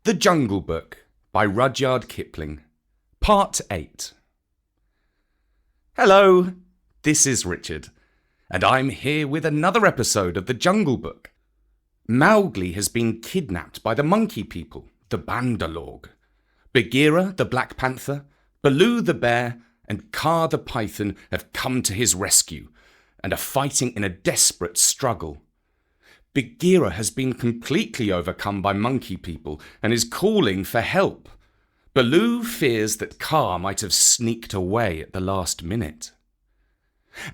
The Jungle Book by Rudyard Kipling, Part 8. Hello, this is Richard, and I'm here with another episode of The Jungle Book. Mowgli has been kidnapped by the monkey people, the Bandalog. Bagheera, the Black Panther, Baloo the Bear, and Kaa the Python have come to his rescue and are fighting in a desperate struggle. Bagheera has been completely overcome by monkey people and is calling for help. Baloo fears that Kaa might have sneaked away at the last minute.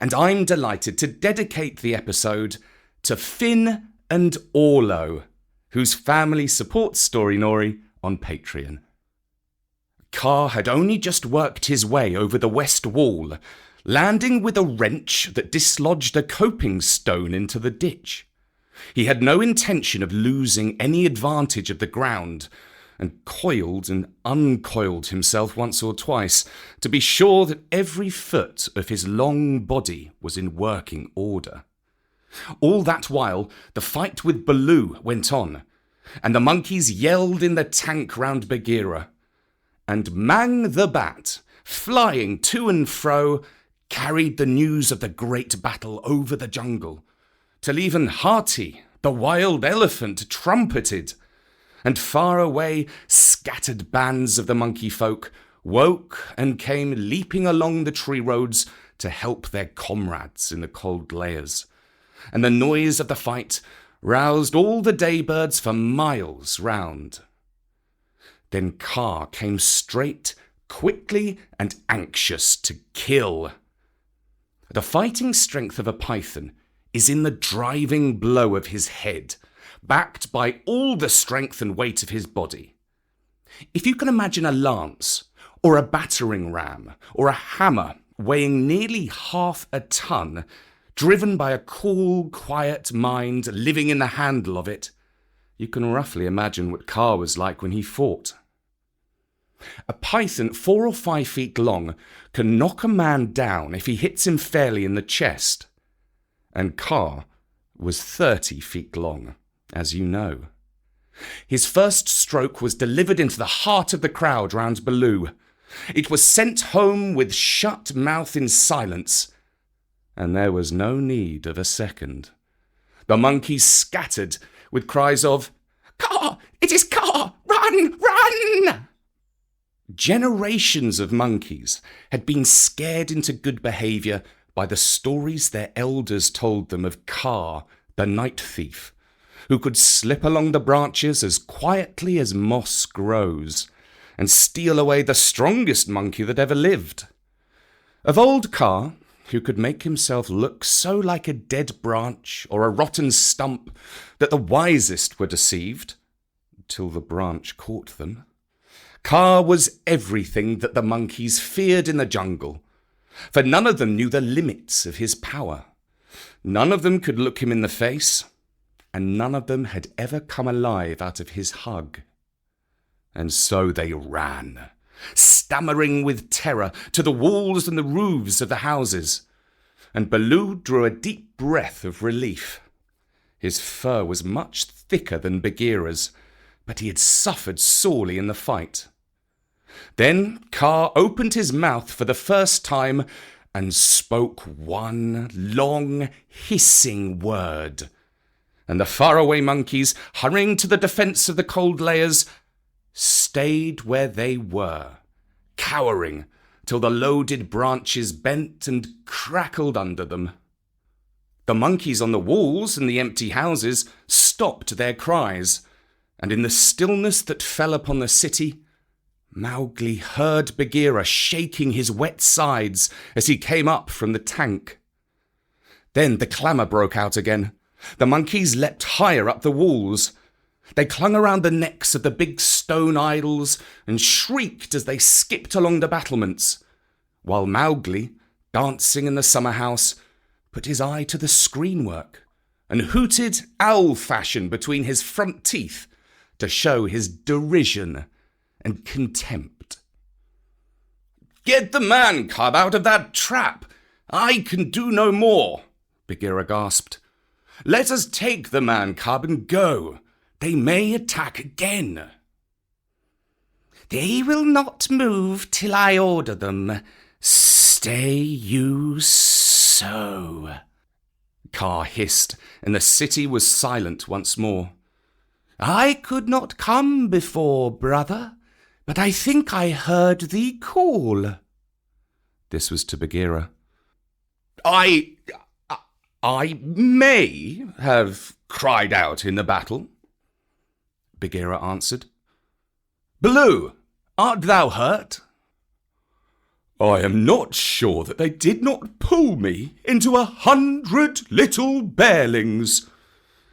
And I'm delighted to dedicate the episode to Finn and Orlo, whose family supports Storynory on Patreon. Kaa had only just worked his way over the west wall, landing with a wrench that dislodged a coping stone into the ditch. He had no intention of losing any advantage of the ground, and coiled and uncoiled himself once or twice to be sure that every foot of his long body was in working order. All that while, the fight with Baloo went on, and the monkeys yelled in the tank round Bagheera. And Mang the Bat, flying to and fro, carried the news of the great battle over the jungle, till even Hati, the wild elephant, trumpeted, and far away scattered bands of the monkey folk woke and came leaping along the tree roads to help their comrades in the cold layers, and the noise of the fight roused all the daybirds for miles round. Then Kaa came straight, quickly and anxious to kill. The fighting strength of a python is in the driving blow of his head, backed by all the strength and weight of his body. If you can imagine a lance, or a battering ram, or a hammer weighing nearly half a ton, driven by a cool, quiet mind living in the handle of it, you can roughly imagine what Kaa was like when he fought. A python 4 or 5 feet long can knock a man down if he hits him fairly in the chest. And Kaa was 30 feet long, as you know. His first stroke was delivered into the heart of the crowd round Baloo. It was sent home with shut mouth in silence, and there was no need of a second. The monkeys scattered with cries of, "Kaa! It is Kaa! Run! Run!" Generations of monkeys had been scared into good behaviour by the stories their elders told them of Kaa, the night thief, who could slip along the branches as quietly as moss grows, and steal away the strongest monkey that ever lived. Of old Kaa, who could make himself look so like a dead branch or a rotten stump that the wisest were deceived, till the branch caught them. Kaa was everything that the monkeys feared in the jungle, for none of them knew the limits of his power. None of them could look him in the face, and none of them had ever come alive out of his hug. And so they ran, stammering with terror, to the walls and the roofs of the houses, and Baloo drew a deep breath of relief. His fur was much thicker than Bagheera's, but he had suffered sorely in the fight. Then Kaa opened his mouth for the first time and spoke one long, hissing word. And the faraway monkeys, hurrying to the defence of the cold layers, stayed where they were, cowering till the loaded branches bent and crackled under them. The monkeys on the walls and the empty houses stopped their cries, and in the stillness that fell upon the city, Mowgli heard Bagheera shaking his wet sides as he came up from the tank. Then the clamour broke out again. The monkeys leapt higher up the walls. They clung around the necks of the big stone idols and shrieked as they skipped along the battlements, while Mowgli, dancing in the summer house, put his eye to the screenwork and hooted owl fashion between his front teeth to show his derision and contempt. "Get the man cub out of that trap! I can do no more," Bagheera gasped. "Let us take the man cub and go. They may attack again." They will not move till I order them. Stay you so. Kaa hissed, and the city was silent once more. I could not come before, brother, but I think I heard thee call. This was to Bagheera. I may have cried out in the battle, Bagheera answered. Baloo, art thou hurt? I am not sure that they did not pull me into 100 little bearlings,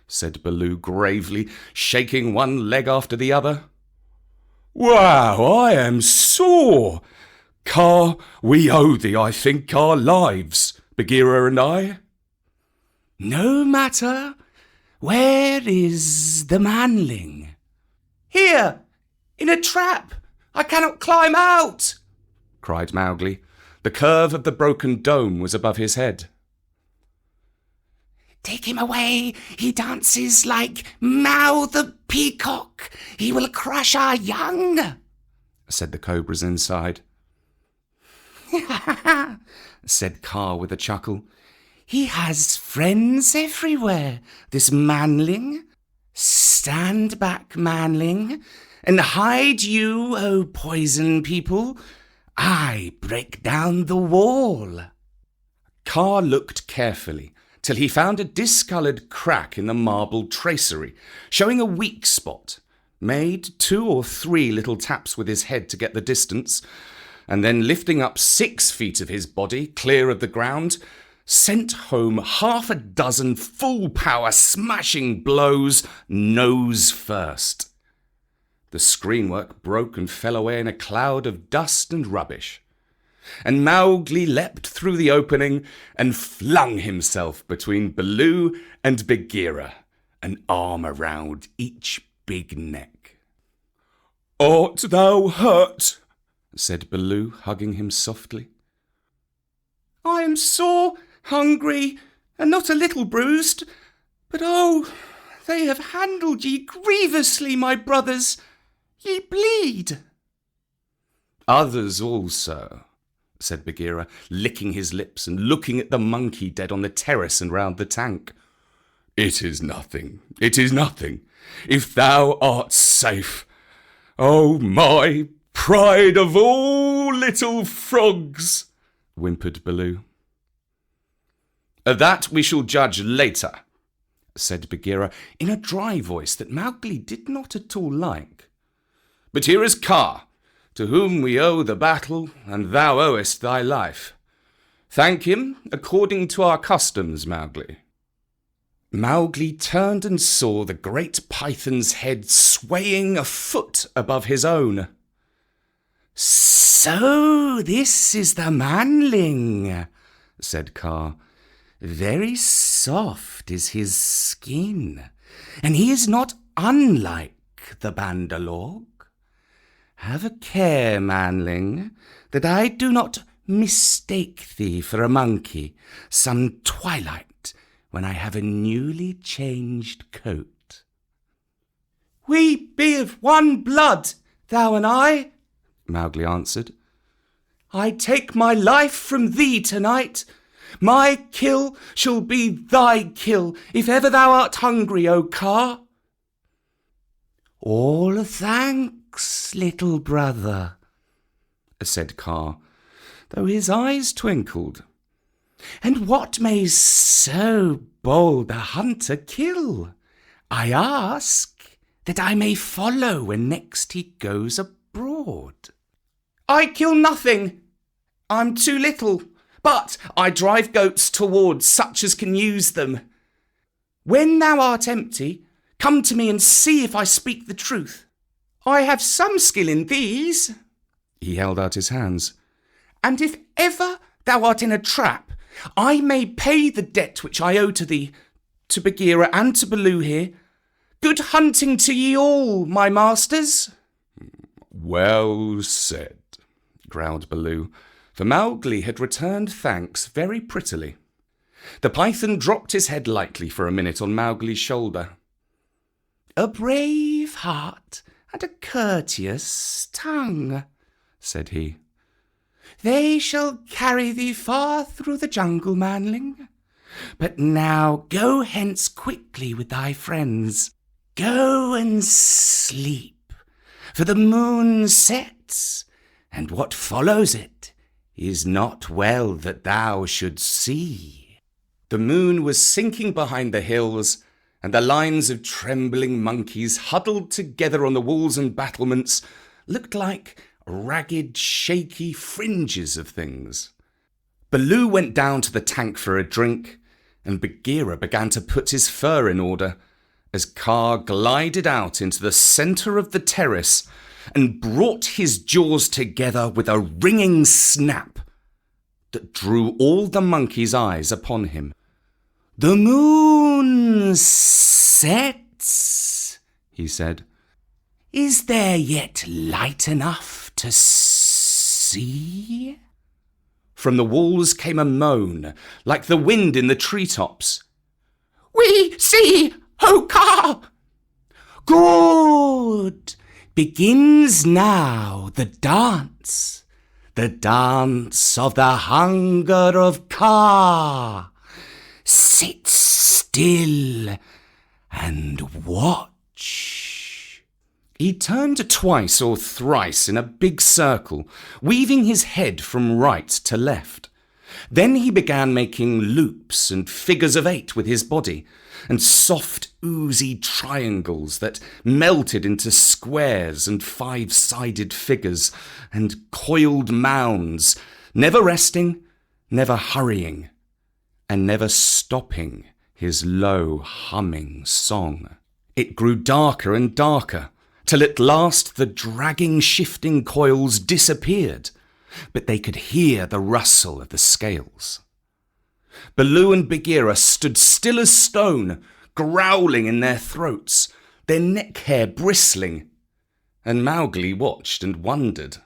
said Baloo gravely, shaking one leg after the other. Wow, I am sore. Kaa, we owe thee, I think, our lives, Bagheera and I. No matter. Where is the manling? Here, in a trap. I cannot climb out, cried Mowgli. The curve of the broken dome was above his head. Take him away. He dances like Mao the peacock. He will crush our young, said the cobras inside. said Kaa with a chuckle. He has friends everywhere, this manling. Stand back, manling, and hide you, O poison people. I break down the wall. Kaa looked carefully till he found a discoloured crack in the marble tracery, showing a weak spot, made 2 or 3 little taps with his head to get the distance, and then lifting up 6 feet of his body clear of the ground, sent home 6 full-power smashing blows, nose first. The screenwork broke and fell away in a cloud of dust and rubbish, and Mowgli leapt through the opening and flung himself between Baloo and Bagheera, an arm around each big neck. "Art thou hurt?" said Baloo, hugging him softly. "I am sore, hungry, and not a little bruised, but oh, they have handled ye grievously, my brothers. Ye bleed." "Others also," said Bagheera, licking his lips and looking at the monkey dead on the terrace and round the tank. "It is nothing, it is nothing, if thou art safe. Oh, my pride of all little frogs," whimpered Baloo. "That we shall judge later," said Bagheera in a dry voice that Mowgli did not at all like. "But here is Kaa, to whom we owe the battle, and thou owest thy life. Thank him according to our customs, Mowgli." Mowgli turned and saw the great python's head swaying a foot above his own. "So this is the manling," said Kaa. "Very soft is his skin, and he is not unlike the Bandalog. Have a care, manling, that I do not mistake thee for a monkey some twilight when I have a newly changed coat." "We be of one blood, thou and I," Mowgli answered. "I take my life from thee tonight. My kill shall be thy kill, if ever thou art hungry, O Kaa." "All thanks, little brother," said Kaa, though his eyes twinkled. "And what may so bold a hunter kill? I ask that I may follow when next he goes abroad." "I kill nothing. I'm too little, but I drive goats towards such as can use them. When thou art empty, come to me and see if I speak the truth. I have some skill in these." He held out his hands. "And if ever thou art in a trap, I may pay the debt which I owe to thee, to Bagheera and to Baloo here. Good hunting to ye all, my masters." "Well said," growled Baloo, for Mowgli had returned thanks very prettily. The python dropped his head lightly for a minute on Mowgli's shoulder. "A brave heart and a courteous tongue," said he. "They shall carry thee far through the jungle, manling. But now go hence quickly with thy friends. Go and sleep, for the moon sets, and what follows it is not well that thou shouldst see." The moon was sinking behind the hills, and the lines of trembling monkeys huddled together on the walls and battlements looked like ragged, shaky fringes of things. Baloo went down to the tank for a drink, and Bagheera began to put his fur in order as Kaa glided out into the centre of the terrace and brought his jaws together with a ringing snap that drew all the monkeys' eyes upon him. "The moon sets," he said. "Is there yet light enough to see?" From the walls came a moan, like the wind in the treetops. "We see, O Kaa!" "Good! Begins now the dance of the hunger of Kaa. Sit still and watch." He turned twice or thrice in a big circle, weaving his head from right to left. Then he began making loops and figures of 8 with his body, and soft, oozy triangles that melted into squares and 5-sided figures, and coiled mounds, never resting, never hurrying, and never stopping his low, humming song. It grew darker and darker, till at last the dragging, shifting coils disappeared, but they could hear the rustle of the scales. Baloo and Bagheera stood still as stone, growling in their throats, their neck hair bristling, and Mowgli watched and wondered.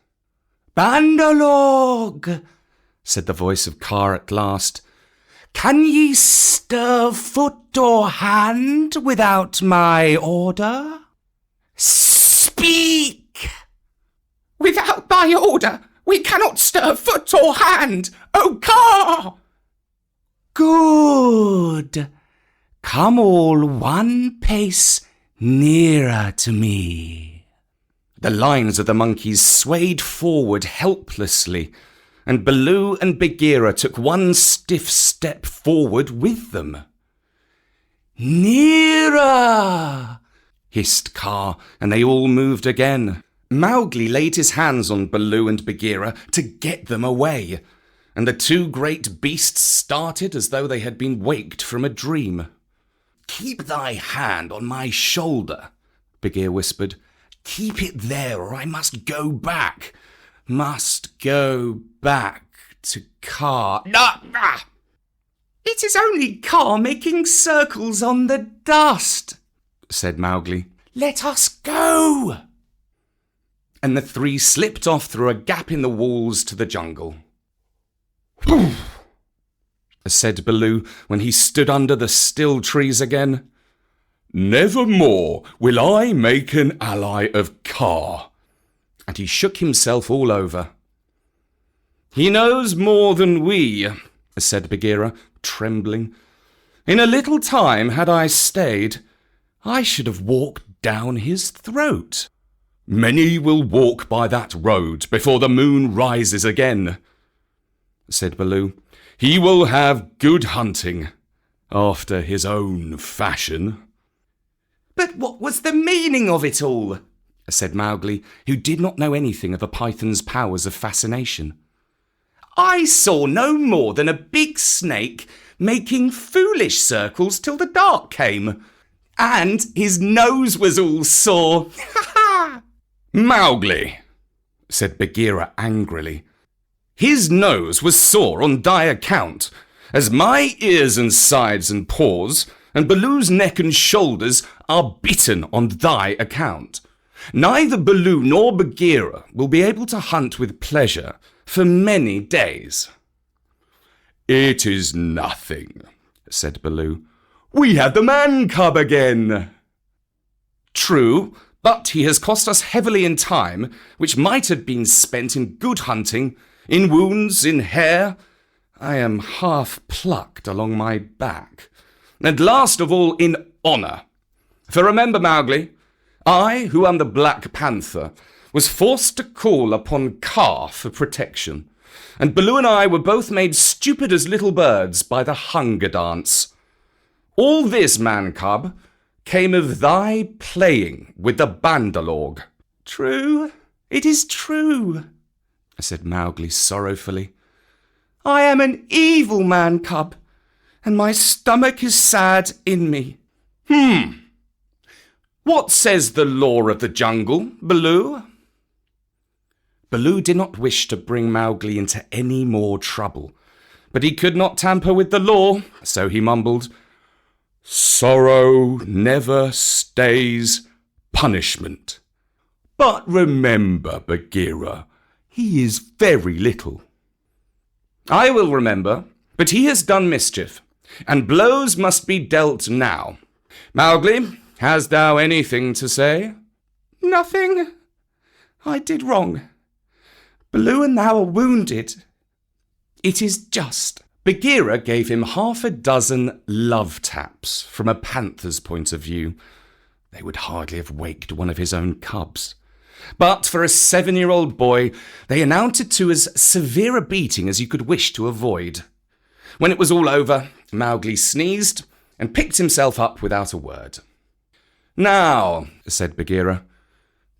"Bandalog," said the voice of Kaa at last, "can ye stir foot or hand without my order? Speak!" "Without thy order, we cannot stir foot or hand, O Kaa!" "Good! Come all one pace nearer to me." The lines of the monkeys swayed forward helplessly, and Baloo and Bagheera took one stiff step forward with them. "Nearer!" hissed Kaa, and they all moved again. Mowgli laid his hands on Baloo and Bagheera to get them away, and the two great beasts started as though they had been waked from a dream. "Keep thy hand on my shoulder," Bagheera whispered. "Keep it there, or I must go back. Must go back to Kaa." "Ah! It is only Kaa making circles on the dust," said Mowgli. "Let us go." And the three slipped off through a gap in the walls to the jungle. "Whew!" said Baloo when he stood under the still trees again. "Nevermore will I make an ally of Kaa." And he shook himself all over. "He knows more than we," said Bagheera, trembling. "In a little time, had I stayed, I should have walked down his throat." "Many will walk by that road before the moon rises again," said Baloo. "He will have good hunting, after his own fashion." "But what was the meaning of it all?" said Mowgli, who did not know anything of a python's powers of fascination. "I saw no more than a big snake making foolish circles till the dark came, and his nose was all sore." "Mowgli," said Bagheera angrily, "his nose was sore on thy account, as my ears and sides and paws, and Baloo's neck and shoulders are bitten on thy account. Neither Baloo nor Bagheera will be able to hunt with pleasure for many days." "It is nothing," said Baloo. "We have the man cub again." "True, But he has cost us heavily in time, which might have been spent in good hunting, in wounds, in hair. I am half plucked along my back. And last of all, in honour. For remember, Mowgli, I, who am the Black Panther, was forced to call upon Kaa for protection, and Baloo and I were both made stupid as little birds by the hunger dance. All this, man-cub, came of thy playing with the Bandalog. True, it is true, said Mowgli sorrowfully. I am an evil man-cub, and my stomach is sad in me. What says the law of the jungle, Baloo? Baloo did not wish to bring Mowgli into any more trouble, but he could not tamper with the law, so he mumbled, Sorrow never stays punishment. But remember, Bagheera, he is very little. I will remember, but he has done mischief, and blows must be dealt now. Mowgli, hast thou anything to say? Nothing. I did wrong. Baloo and thou are wounded. It is just. Bagheera gave him 6 love taps from a panther's point of view. They would hardly have waked one of his own cubs. But for a 7-year-old boy, they amounted to as severe a beating as you could wish to avoid. When it was all over, Mowgli sneezed and picked himself up without a word. Now, said Bagheera,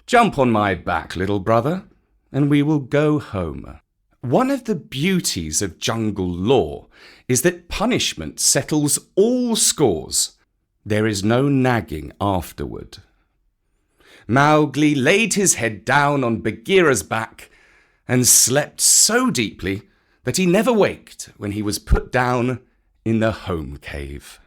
jump on my back, little brother, and we will go home. One of the beauties of jungle law is that punishment settles all scores. There is no nagging afterward. Mowgli laid his head down on Bagheera's back and slept so deeply that he never waked when he was put down in the home cave.